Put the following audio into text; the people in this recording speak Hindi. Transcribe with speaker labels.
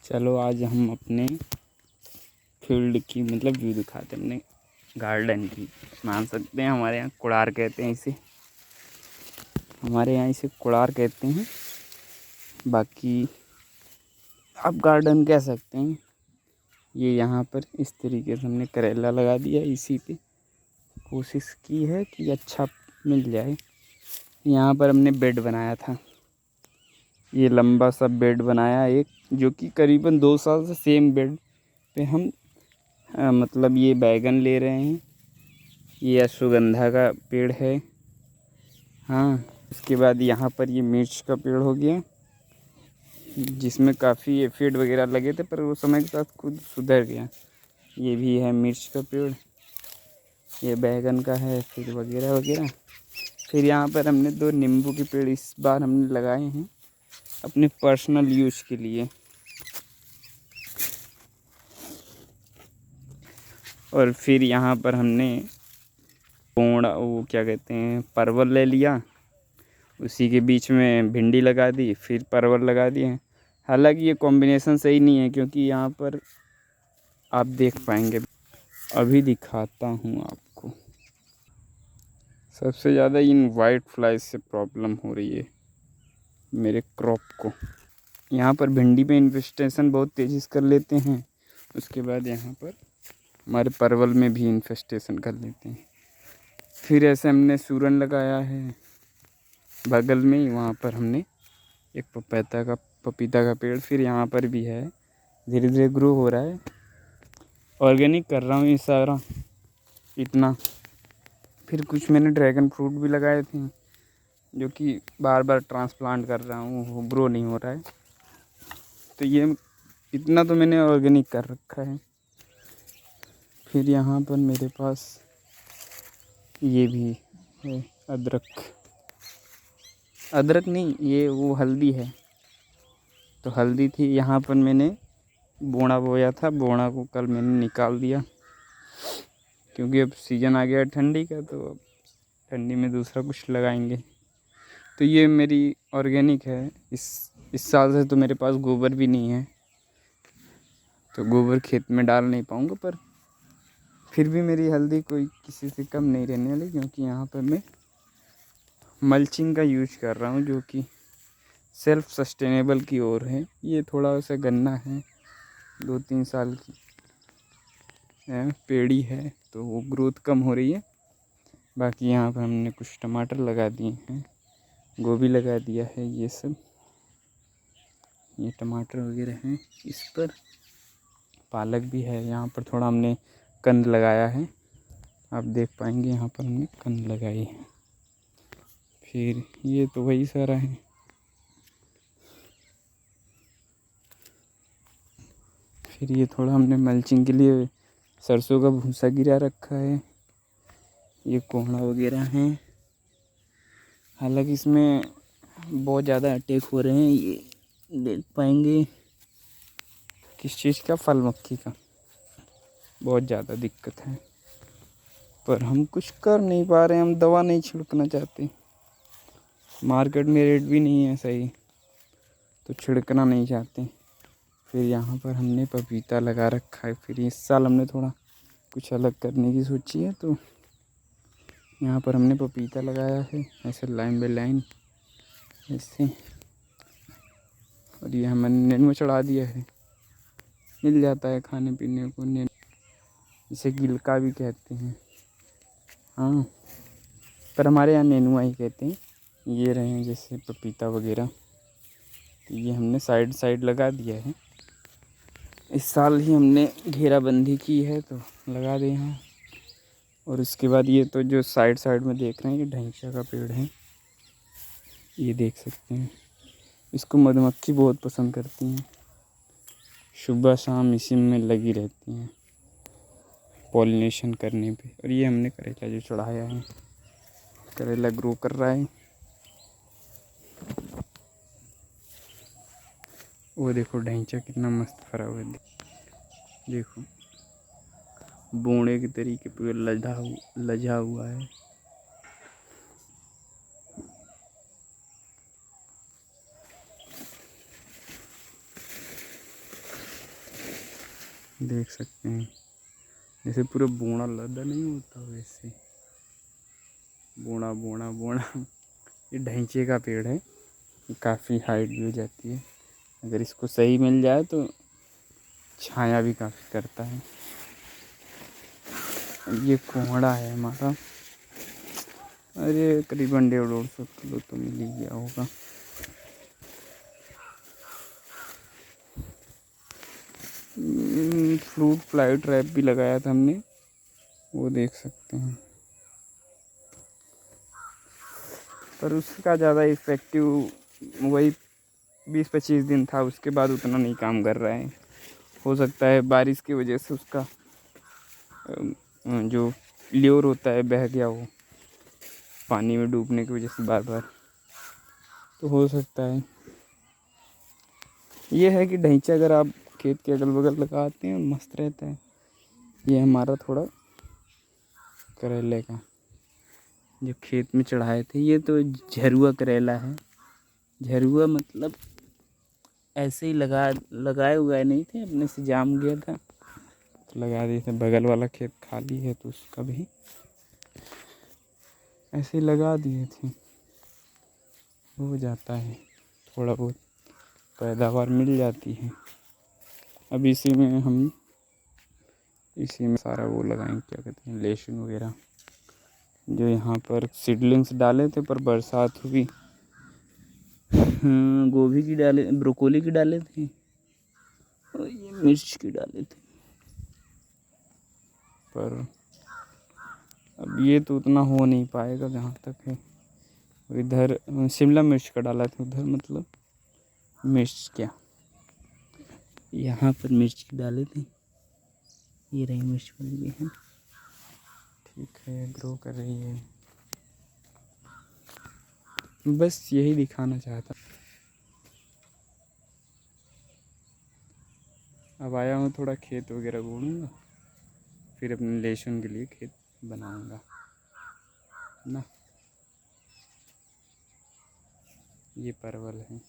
Speaker 1: चलो आज हम अपने फील्ड की मतलब व्यू दिखाते हैं, अपने गार्डन की। मान सकते हैं हमारे यहाँ कुड़ार कहते हैं इसे, कुड़ार कहते हैं। बाकी आप गार्डन कह सकते हैं। ये यहाँ पर इस तरीके से हमने करेला लगा दिया, इसी पे कोशिश की है कि अच्छा मिल जाए। यहाँ पर हमने बेड बनाया था, ये लंबा सा बेड बनाया एक, जो कि करीबन 2 साल से सेम बेड पे हम मतलब ये बैगन ले रहे हैं। ये अश्वगंधा का पेड़ है। हाँ, उसके बाद यहाँ पर ये मिर्च का पेड़ हो गया, जिसमें काफ़ी एफिड वगैरह लगे थे, पर वो समय के साथ खुद सुधर गया। ये भी है मिर्च का पेड़, ये बैगन का है, फिर वगैरह वगैरह। फिर यहाँ पर हमने 2 नींबू के पेड़ इस बार हमने लगाए हैं अपने पर्सनल यूज़ के लिए। और फिर यहाँ पर हमने वो क्या कहते हैं, परवल ले लिया, उसी के बीच में भिंडी लगा दी, फिर परवल लगा दिए। हालांकि ये कॉम्बिनेशन सही नहीं है, क्योंकि यहाँ पर आप देख पाएंगे, अभी दिखाता हूँ आपको। सबसे ज़्यादा इन वाइट फ्लाइज से प्रॉब्लम हो रही है मेरे क्रॉप को। यहाँ पर भिंडी पे इन्फेस्टेशन बहुत तेज़ी से कर लेते हैं, उसके बाद यहाँ पर हमारे परवल में भी इन्फेस्टेशन कर लेते हैं। फिर ऐसे हमने सूरन लगाया है बगल में ही, वहाँ पर हमने एक पपीता का पेड़ फिर यहाँ पर भी है, धीरे धीरे ग्रो हो रहा है। ऑर्गेनिक कर रहा हूँ ये सारा इतना। फिर कुछ मैंने ड्रैगन फ्रूट भी लगाए थे, जो कि बार बार ट्रांसप्लांट कर रहा हूँ, वो ग्रो नहीं हो रहा है। तो ये इतना तो मैंने ऑर्गेनिक कर रखा है। फिर यहाँ पर मेरे पास ये भी है अदरक नहीं, ये वो हल्दी है। तो हल्दी थी, यहाँ पर मैंने बोना बोया था, बोना को कल मैंने निकाल दिया, क्योंकि अब सीज़न आ गया ठंडी का, तो अब ठंडी में दूसरा कुछ लगाएंगे। तो ये मेरी ऑर्गेनिक है। इस साल से तो मेरे पास गोबर भी नहीं है, तो गोबर खेत में डाल नहीं पाऊँगा, पर फिर भी मेरी हल्दी कोई किसी से कम नहीं रहने वाली, क्योंकि यहाँ पर मैं मल्चिंग का यूज कर रहा हूँ, जो कि सेल्फ सस्टेनेबल की ओर है। ये थोड़ा सा गन्ना है, 2-3 साल की पेड़ी है, तो वो ग्रोथ कम हो रही है। बाकी यहाँ पर हमने कुछ टमाटर लगा दिए हैं, गोभी लगा दिया है, ये सब ये टमाटर वगैरह हैं। इस पर पालक भी है, यहाँ पर थोड़ा हमने कंद लगाया है, आप देख पाएंगे यहाँ पर हमने कंद लगाई है। फिर ये तो वही सारा है। फिर ये थोड़ा हमने मल्चिंग के लिए सरसों का भूसा गिरा रखा है, ये कोहड़ा वगैरह हैं। हालांकि इसमें बहुत ज़्यादा अटैक हो रहे हैं, ये देख पाएंगे। किस चीज़ का? फल मक्खी का बहुत ज़्यादा दिक्कत है, पर हम कुछ कर नहीं पा रहे हैं। हम दवा नहीं छिड़कना चाहते, मार्केट में रेट भी नहीं है सही, तो छिड़कना नहीं चाहते। फिर यहाँ पर हमने पपीता लगा रखा है। फिर इस साल हमने थोड़ा कुछ अलग करने की सोची है, तो यहाँ पर हमने पपीता लगाया है, ऐसे लाइन बाई लाइन ऐसे। और ये हमने नेनुआ चढ़ा दिया है, मिल जाता है खाने पीने को। इसे गिलका भी कहते हैं, हाँ, पर हमारे यहाँ नेनुआ ही कहते हैं। ये रहे हैं जैसे पपीता वगैरह, तो ये हमने साइड साइड लगा दिया है। इस साल ही हमने घेराबंदी की है, तो लगा दे यहाँ। और उसके बाद ये तो जो साइड साइड में देख रहे हैं, ये ढैंचा का पेड़ है, ये देख सकते हैं। इसको मधुमक्खी बहुत पसंद करती हैं, सुबह शाम इसी में लगी रहती हैं पॉलिनेशन करने पे। और ये हमने करेला जो चढ़ाया है, करेला ग्रो कर रहा है। वो देखो ढैंचा कितना मस्त फरा हुआ है, देखो बोने के तरीके पे लजा हुआ है। देख सकते हैं जैसे पूरा बोना लदा नहीं होता वैसे, बोना बोना बोना। ये ढैंचे का पेड़ है, काफ़ी हाइट भी हो जाती है, अगर इसको सही मिल जाए तो छाया भी काफ़ी करता है। ये कोहड़ा है हमारा, अरे करीबन 150-150 किलो तो मिल ही गया होगा। फ्रूट फ्लाई ट्रैप भी लगाया था हमने, वो देख सकते हैं, पर उसका ज़्यादा इफ़ेक्टिव वही 20-25 दिन था, उसके बाद उतना नहीं काम कर रहा है। हो सकता है बारिश की वजह से उसका जो ल्योर होता है बह गया, वो पानी में डूबने की वजह से बार बार, तो हो सकता है। ये है कि ढैंचा अगर आप खेत के अगल बगल लगाते हैं मस्त रहता है। ये हमारा थोड़ा करेले का जो खेत में चढ़ाए थे, ये तो झरुआ करेला है। झरुआ मतलब ऐसे ही लगाए उगाए नहीं थे, अपने से जाम गया था तो लगा दिए थे। बगल वाला खेत खाली है तो उसका भी ऐसे ही लगा दिए थे, हो जाता है, थोड़ा बहुत पैदावार मिल जाती है। अब इसी में सारा वो लगाएंगे, क्या कहते हैं, लहसुन वगैरह। जो यहाँ पर सीडलिंग्स डाले थे पर बरसात हुई, गोभी की डाले, ब्रोकोली की डाले थे और ये मिर्च की डाले थे, पर अब ये तो उतना हो नहीं पाएगा जहाँ तक है। इधर शिमला मिर्च का डाला था, उधर मतलब मिर्च क्या, यहाँ पर मिर्च की डाले थे, ये रही मिर्च बन गई है, ठीक है, ग्रो कर रही है। बस यही दिखाना चाहता। अब आया हूँ, थोड़ा खेत वगैरह घूमूंगा, फिर अपने लहसुन के लिए खेत बनाऊंगा ना। ये परवल है।